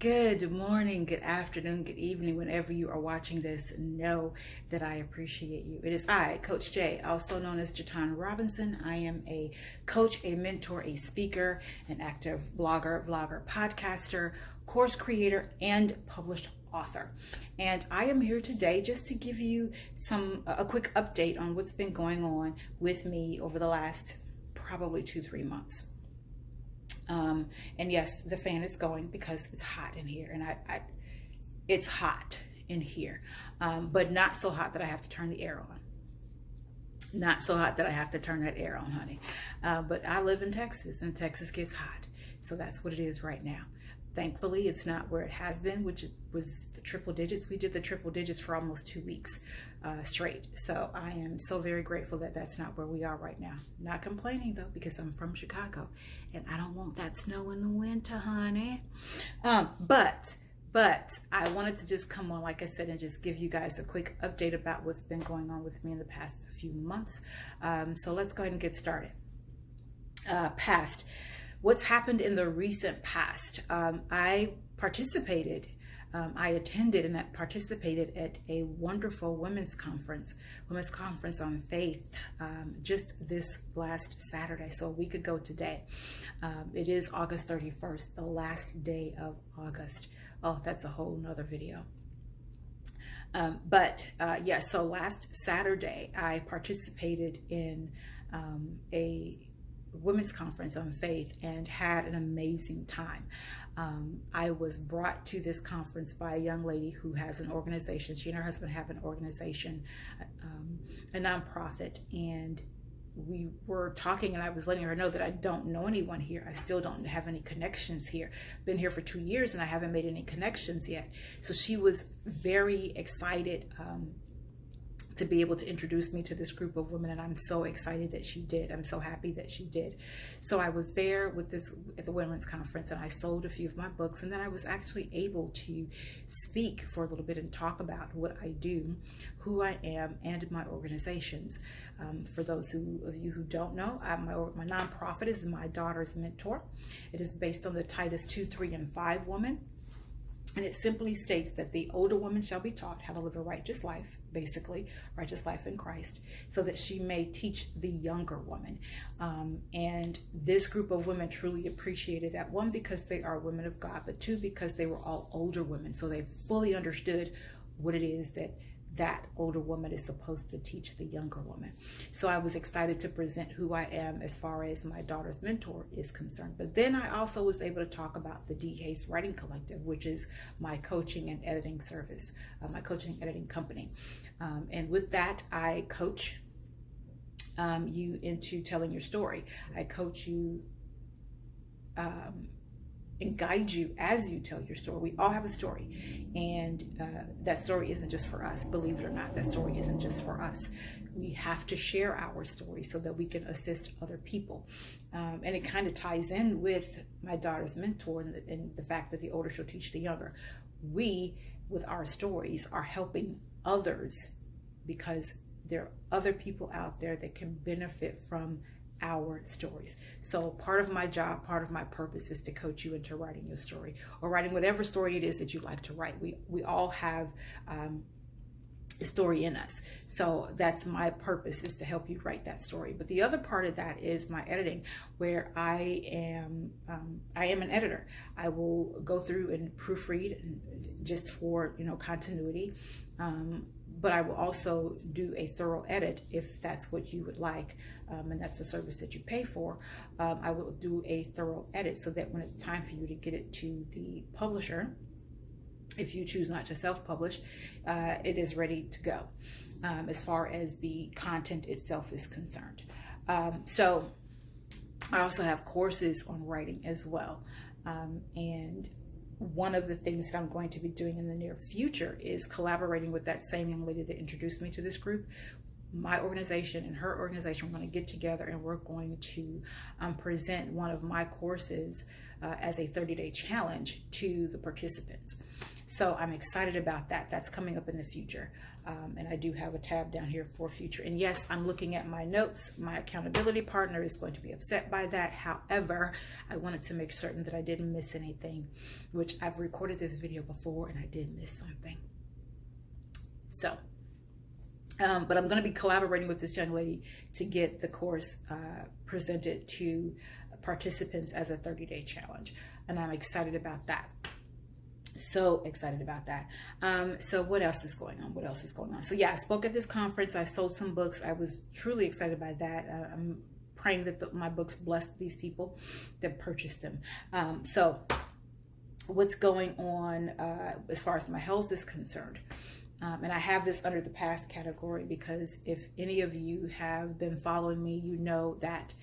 Good morning, good afternoon, good evening, whenever you are watching this. Know that I appreciate you. It is I, Coach Jay, also known as Jatan Robinson. I am a coach, a mentor, a speaker, an active blogger, vlogger, podcaster, course creator, and published author. And I am here today just to give you a quick update on what's been going on with me over the last probably 2-3 months. And yes, the fan is going because it's hot in here, and it's hot in here, but not so hot that I have to turn the air on. Not so hot that I have to turn that air on, honey. But I live in Texas, and Texas gets hot, so that's what it is right now. Thankfully, it's not where it has been, which was the triple digits. We did the triple digits for almost 2 weeks straight. So I am so very grateful that that's not where we are right now. Not complaining, though, because I'm from Chicago, and I don't want that snow in the winter, honey. But I wanted to just come on, like I said, and just give you guys a quick update about what's been going on with me in the past few months. So let's go ahead and get started. What's happened in the recent past? I attended and participated at a wonderful women's conference on faith, just this last Saturday, so a week ago today. It is August 31st, the last day of August. Oh, that's a whole nother video. So last Saturday, I participated in a women's conference on faith and had an amazing time. I was brought to this conference by a young lady who has an organization. She and her husband have an organization, a nonprofit, and we were talking, and I was letting her know that I don't know anyone here. I still don't have any connections here. Been here for 2 years and I haven't made any connections yet. So she was very excited to be able to introduce me to this group of women, and I'm so excited that she did. I'm so happy that she did. So I was there at the women's conference, and I sold a few of my books, and then I was actually able to speak for a little bit and talk about what I do, who I am, and my organizations. For those of you who don't know, my nonprofit is My Daughter's Mentor. It is based on the Titus 2, 3, and 5 woman. And it simply states that the older woman shall be taught how to live a righteous life, basically, righteous life in Christ, so that she may teach the younger woman. And this group of women truly appreciated that, one, because they are women of God, but two, because they were all older women. So they fully understood what it is that older woman is supposed to teach the younger woman. So I was excited to present who I am as far as My Daughter's Mentor is concerned. But then I also was able to talk about the dhayeswriting collective, which is my coaching and editing service, my coaching and editing company. And with that, I coach you into telling your story. I coach you and guide you as you tell your story. We all have a story, and that story isn't just for us. Believe it or not, that story isn't just for us. We have to share our story so that we can assist other people. And it kind of ties in with My Daughter's Mentor and the fact that the older shall teach the younger. We, with our stories, are helping others because there are other people out there that can benefit from our stories. So part of my job, part of my purpose is to coach you into writing your story, or writing whatever story it is that you like to write. We all have a story in us. So that's my purpose, is to help you write that story. But the other part of that is my editing, where I am an editor. I will go through and proofread just for continuity. But I will also do a thorough edit if that's what you would like, and that's the service that you pay for. I will do a thorough edit so that when it's time for you to get it to the publisher, if you choose not to self-publish, it is ready to go as far as the content itself is concerned. So I also have courses on writing as well. And one of the things that I'm going to be doing in the near future is collaborating with that same young lady that introduced me to this group. My organization and her organization, we're going to get together and we're going to present one of my courses as a 30-day challenge to the participants. So I'm excited about that. That's coming up in the future. And I do have a tab down here for future. And yes, I'm looking at my notes. My accountability partner is going to be upset by that. However, I wanted to make certain that I didn't miss anything, which I've recorded this video before and I did miss something. So, but I'm going to be collaborating with this young lady to get the course presented to participants as a 30-day challenge. And I'm excited about that. So excited about that. So what else is going on? What else is going on? So yeah, I spoke at this conference. I sold some books. I was truly excited by that. I'm praying that my books blessed these people that purchased them. So what's going on as far as my health is concerned? And I have this under the past category because if any of you have been following me, you know that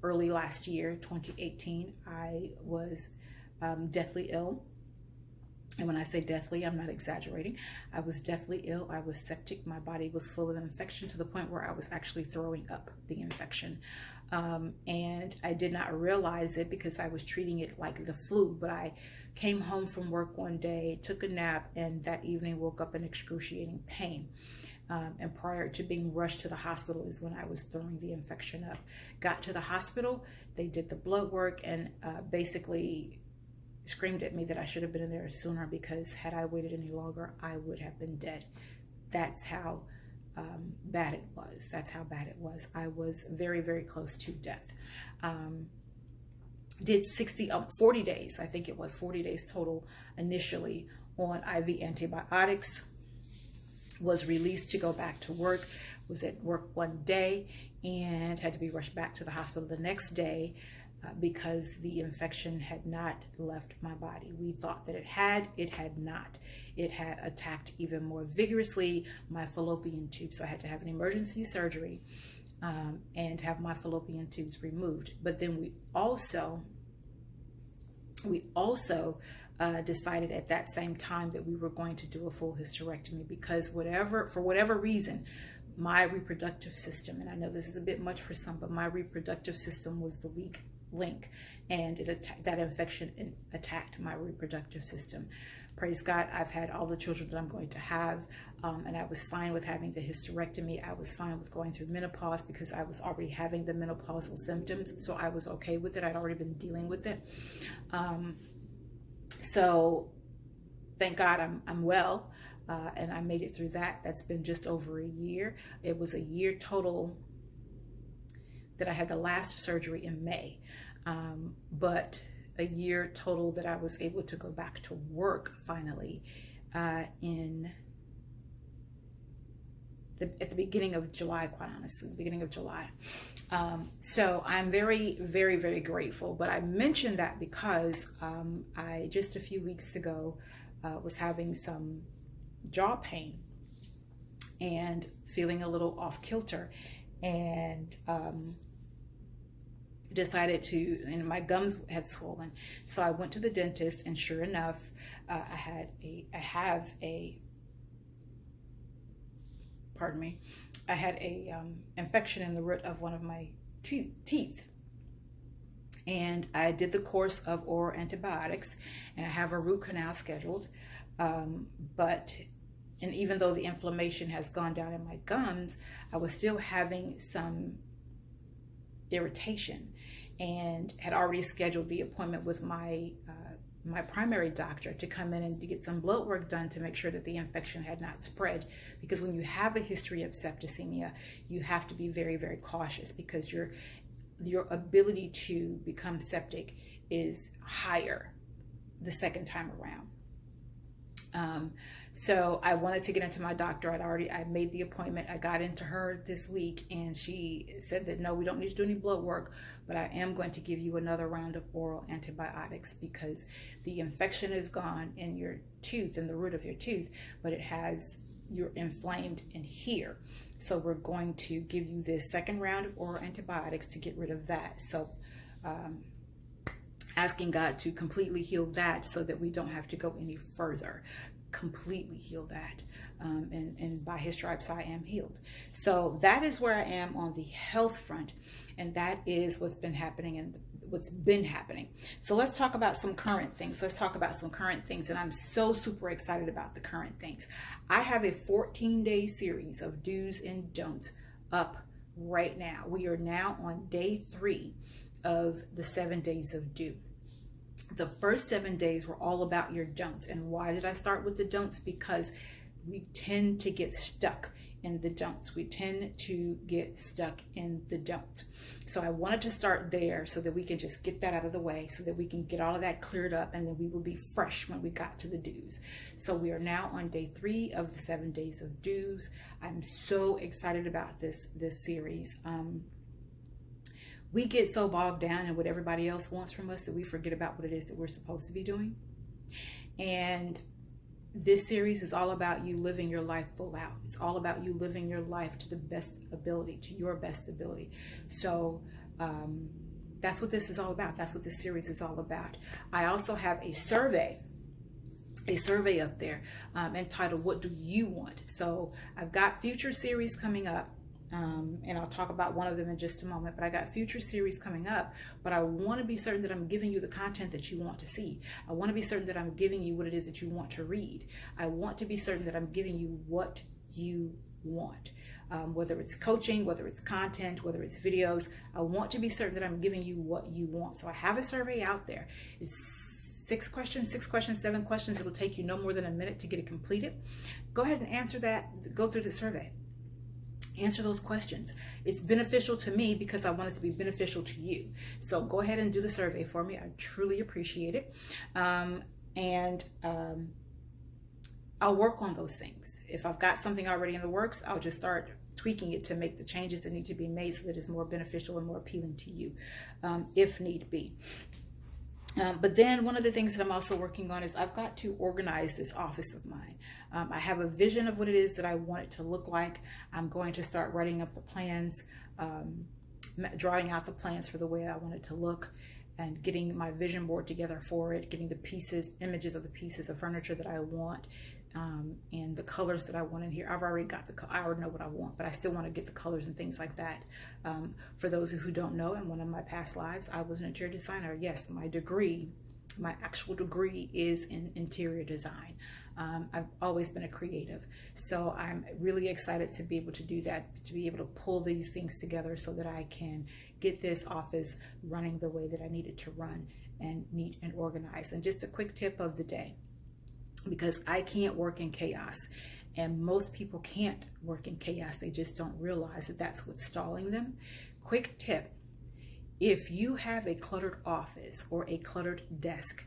early last year, 2018, I was deathly ill. And when I say deathly, I'm not exaggerating. I was deathly ill. I was septic. My body was full of infection to the point where I was actually throwing up the infection. And I did not realize it because I was treating it like the flu. But I came home from work one day, took a nap, and that evening woke up in excruciating pain. And prior to being rushed to the hospital is when I was throwing the infection up. Got to the hospital, they did the blood work and basically screamed at me that I should have been in there sooner because had I waited any longer, I would have been dead. That's how bad it was. That's how bad it was. I was very, very close to death. Did 40 days, I think it was 40 days total initially on IV antibiotics. Was released to go back to work, was at work one day and had to be rushed back to the hospital the next day because the infection had not left my body. We thought that it had not. It had attacked even more vigorously my fallopian tubes. So I had to have an emergency surgery and have my fallopian tubes removed. But then we also decided at that same time that we were going to do a full hysterectomy because for whatever reason, my reproductive system, and I know this is a bit much for some, but my reproductive system was the weak link, and that infection attacked my reproductive system. Praise God, I've had all the children that I'm going to have, and I was fine with having the hysterectomy. I was fine with going through menopause because I was already having the menopausal symptoms, so I was okay with it. I'd already been dealing with it. So thank God I'm well, and I made it through that. That's been just over a year. It was a year total that I had the last surgery in May, but a year total that I was able to go back to work finally at the beginning of July, quite honestly, the beginning of July. So I'm very, very, very grateful. But I mentioned that because I just a few weeks ago was having some jaw pain and feeling a little off kilter, and decided and my gums had swollen. So I went to the dentist, and sure enough, I have a infection in the root of one of my teeth. And I did the course of oral antibiotics, and I have a root canal scheduled. And even though the inflammation has gone down in my gums, I was still having some irritation, and had already scheduled the appointment with my primary doctor to come in and to get some blood work done to make sure that the infection had not spread. Because when you have a history of septicemia, you have to be very, very cautious because your ability to become septic is higher the second time around. So I wanted to get into my doctor. I made the appointment. I got into her this week, and she said that no, we don't need to do any blood work, but I am going to give you another round of oral antibiotics because the infection is gone in your tooth, in the root of your tooth, but you're inflamed in here. So we're going to give you this second round of oral antibiotics to get rid of that. So asking God to completely heal that so that we don't have to go any further. Completely heal that. And by his stripes I am healed. So that is where I am on the health front. And that is what's been happening and what's been happening. So let's talk about some current things. And I'm so super excited about the current things. I have a 14-day series of do's and don'ts up right now. We are now on day 3 of the 7 days of do. The first 7 days were all about your don'ts. And why did I start with the don'ts? Because we tend to get stuck in the don'ts. So I wanted to start there so that we can just get that out of the way, so that we can get all of that cleared up, and then we will be fresh when we got to the do's. So we are now on day 3 of the 7 days of do's. I'm so excited about this series. We get so bogged down in what everybody else wants from us that we forget about what it is that we're supposed to be doing. And this series is all about you living your life full out. It's all about you living your life to the best ability, to your best ability. So that's what this is all about. That's what this series is all about. I also have a survey up there entitled, What Do You Want? So I've got future series coming up. And I'll talk about one of them in just a moment, but I got future series coming up, but I want to be certain that I'm giving you the content that you want to see. I want to be certain that I'm giving you what it is that you want to read. I want to be certain that I'm giving you what you want, whether it's coaching, whether it's content, whether it's videos. I want to be certain that I'm giving you what you want. So I have a survey out there. It's 6 questions, 7 questions. It'll take you no more than a minute to get it completed. Go ahead and answer that. Go through the survey. Answer those questions. It's beneficial to me because I want it to be beneficial to you. So go ahead and do the survey for me. I truly appreciate it. I'll work on those things. If I've got something already in the works, I'll just start tweaking it to make the changes that need to be made so that it's more beneficial and more appealing to you, if need be. But then one of the things that I'm also working on is I've got to organize this office of mine. I have a vision of what it is that I want it to look like. I'm going to start writing up the plans, drawing out the plans for the way I want it to look, and getting my vision board together for it, getting the images of the pieces of furniture that I want, and the colors that I want in here. I already know what I want, but I still want to get the colors and things like that. For those who don't know, in one of my past lives, I was an interior designer. Yes, my actual degree is in interior design. I've always been a creative. So I'm really excited to be able to do that, to be able to pull these things together so that I can get this office running the way that I need it to run, and neat and organized. And just a quick tip of the day, because I can't work in chaos, and most people can't work in chaos. They just don't realize that that's what's stalling them. Quick tip: if you have a cluttered office or a cluttered desk,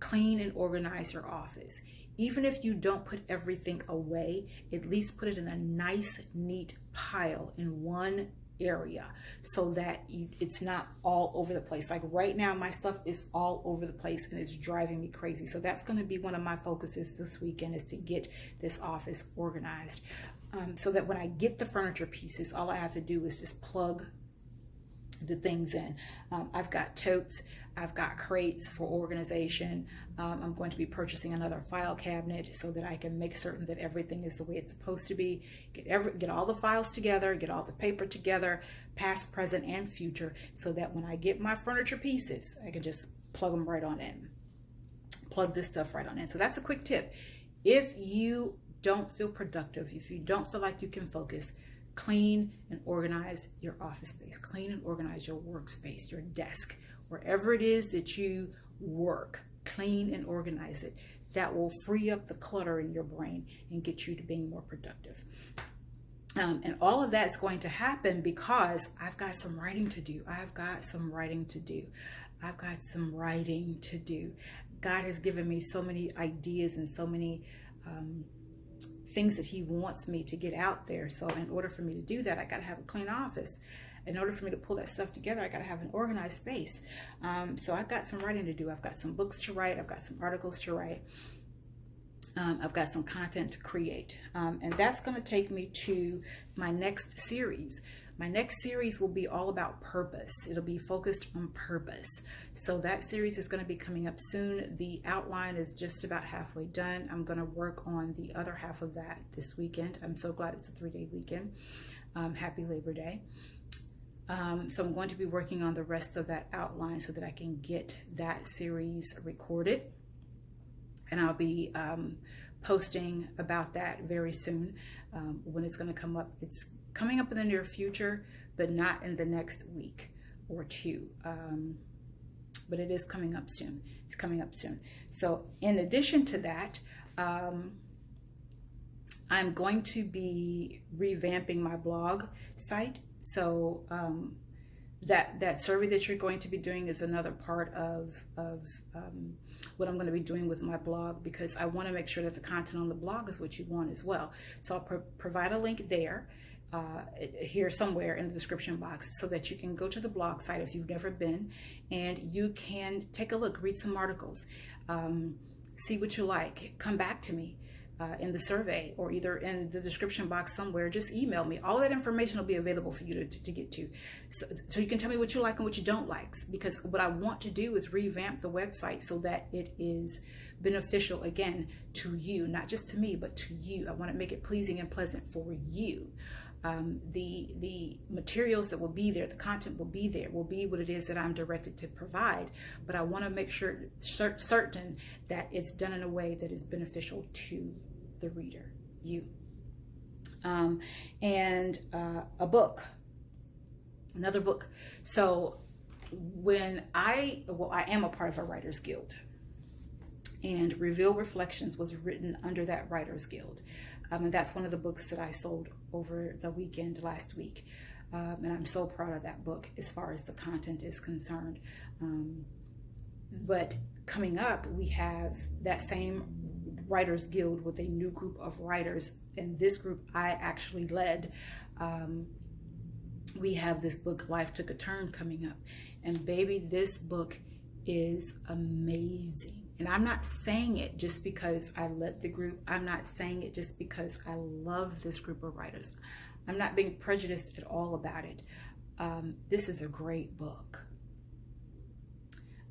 clean and organize your office. Even if you don't put everything away, at least put it in a nice, neat pile in one area so that it's not all over the place. Like right now, my stuff is all over the place and it's driving me crazy. So that's going to be one of my focuses this weekend, is to get this office organized, so that when I get the furniture pieces, all I have to do is just plug the things in. I've got totes, I've got crates for organization. I'm going to be purchasing another file cabinet so that I can make certain that everything is the way it's supposed to be. Get all the files together, get all the paper together, past, present, and future, so that when I get my furniture pieces, I can just plug them right on in. Plug this stuff right on in. So that's a quick tip. If you don't feel productive, if you don't feel like you can focus, clean and organize your office space. Clean and organize your workspace, your desk, wherever it is that you work. Clean and organize it. That will free up the clutter in your brain and get you to being more productive. And all of that's going to happen because I've got some writing to do. God has given me so many ideas and so many things that he wants me to get out there. So in order for me to do that, I got to have a clean office. In order for me to pull that stuff together, I got to have an organized space. So I've got some writing to do. I've got some books to write. I've got some articles to write. I've got some content to create. And that's going to take me to my next series. My next series will be all about purpose. It'll be focused on purpose. So that series is going to be coming up soon. The outline is just about halfway done. I'm going to work on the other half of that this weekend. I'm so glad it's a 3-day weekend. Happy Labor Day. So I'm going to be working on the rest of that outline so that I can get that series recorded. And I'll be posting about that very soon when it's going to come up. It's coming up in the near future, but not in the next week or two. But it is coming up soon. It's coming up soon. So in addition to that, I'm going to be revamping my blog site. So that survey that you're going to be doing is another part of what I'm going to be doing with my blog, because I want to make sure that the content on the blog is what you want as well. So I'll provide a link there here somewhere in the description box so that you can go to the blog site if you've never been, and you can take a look, read some articles, see what you like, come back to me in the survey or either in the description box somewhere. Just email me. All that information will be available for you to get to. So you can tell me what you like and what you don't like, because what I want to do is revamp the website so that it is beneficial, again, to you, not just to me, but to you. I want to make it pleasing and pleasant for you. The materials that will be there, the content will be there, will be what it is that I'm directed to provide, but I want to make sure certain that it's done in a way that is beneficial to the reader, you. And a book, another book. So I am a part of a writer's guild, and Reveal Reflections was written under that writer's guild. And that's one of the books that I sold over the weekend last week. And I'm so proud of that book as far as the content is concerned. But coming up, we have that same Writers Guild with a new group of writers. And this group I actually led. We have this book, Life Took a Turn, coming up. And baby, this book is amazing. And I'm not saying it just because I led the group. I'm not saying it just because I love this group of writers. I'm not being prejudiced at all about it. This is a great book.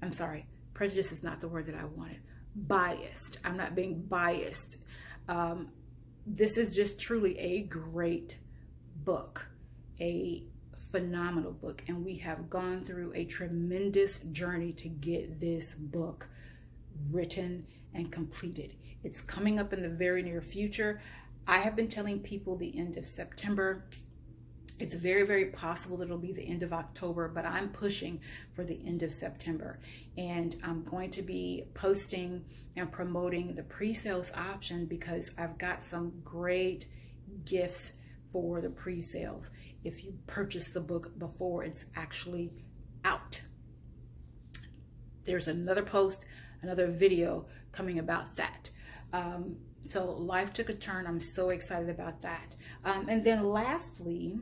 I'm sorry, prejudice is not the word that I wanted. Biased. I'm not being biased. This is just truly a great book, a phenomenal book. And we have gone through a tremendous journey to get this book written and completed. It's coming up in the very near future. I have been telling people the end of September. It's very, very possible that it'll be the end of October, but I'm pushing for the end of September. And I'm going to be posting and promoting the pre-sales option because I've got some great gifts for the pre-sales if you purchase the book before it's actually out. There's another post, another video coming about that. So Life Took a Turn. I'm so excited about that. And then lastly,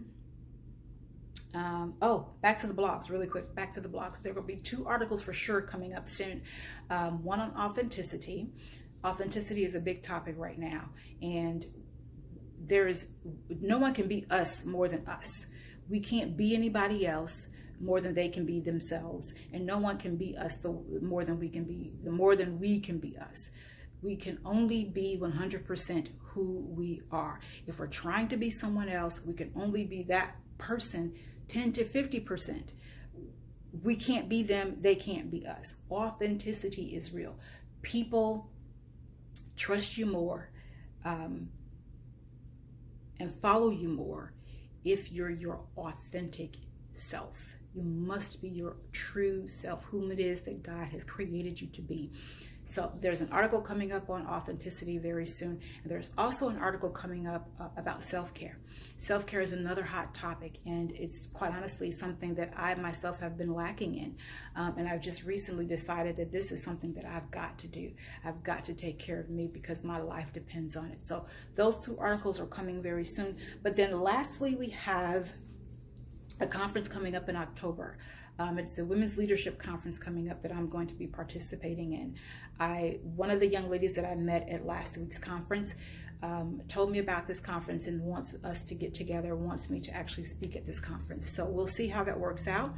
back to the blogs really quick. Back to the blogs. There will be 2 articles for sure coming up soon. One on authenticity. Authenticity is a big topic right now. And no one can be us more than us. We can't be anybody else more than they can be themselves, and no one can be us the more than we can be us. We can only be 100% who we are. If we're trying to be someone else, we can only be that person 10 to 50%. We can't be them, they can't be us. Authenticity is real. People trust you more and follow you more if you're your authentic self. You must be your true self, whom it is that God has created you to be. So there's an article coming up on authenticity very soon. And there's also an article coming up about self-care. Self-care is another hot topic, and it's quite honestly something that I myself have been lacking in. And I've just recently decided that this is something that I've got to do. I've got to take care of me because my life depends on it. So those 2 articles are coming very soon. But then lastly, we have a conference coming up in October. It's a women's leadership conference coming up that I'm going to be participating in. One of the young ladies that I met at last week's conference, told me about this conference and wants us to get together, wants me to actually speak at this conference. So we'll see how that works out.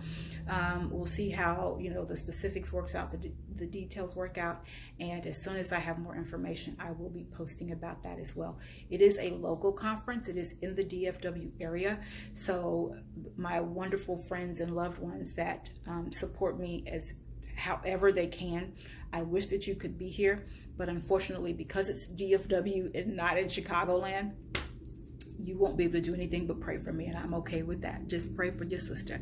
We'll see how, the specifics works out, the details work out. And as soon as I have more information, I will be posting about that as well. It is a local conference. It is in the DFW area. So my wonderful friends and loved ones that support me as however they can, I wish that you could be here, but unfortunately, because it's DFW and not in Chicagoland, you won't be able to do anything but pray for me, and I'm okay with that. Just pray for your sister.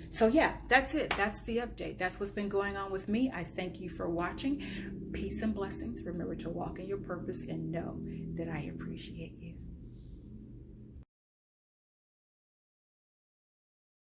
So yeah, that's it. That's the update. That's what's been going on with me. I thank you for watching. Peace and blessings. Remember to walk in your purpose and know that I appreciate you.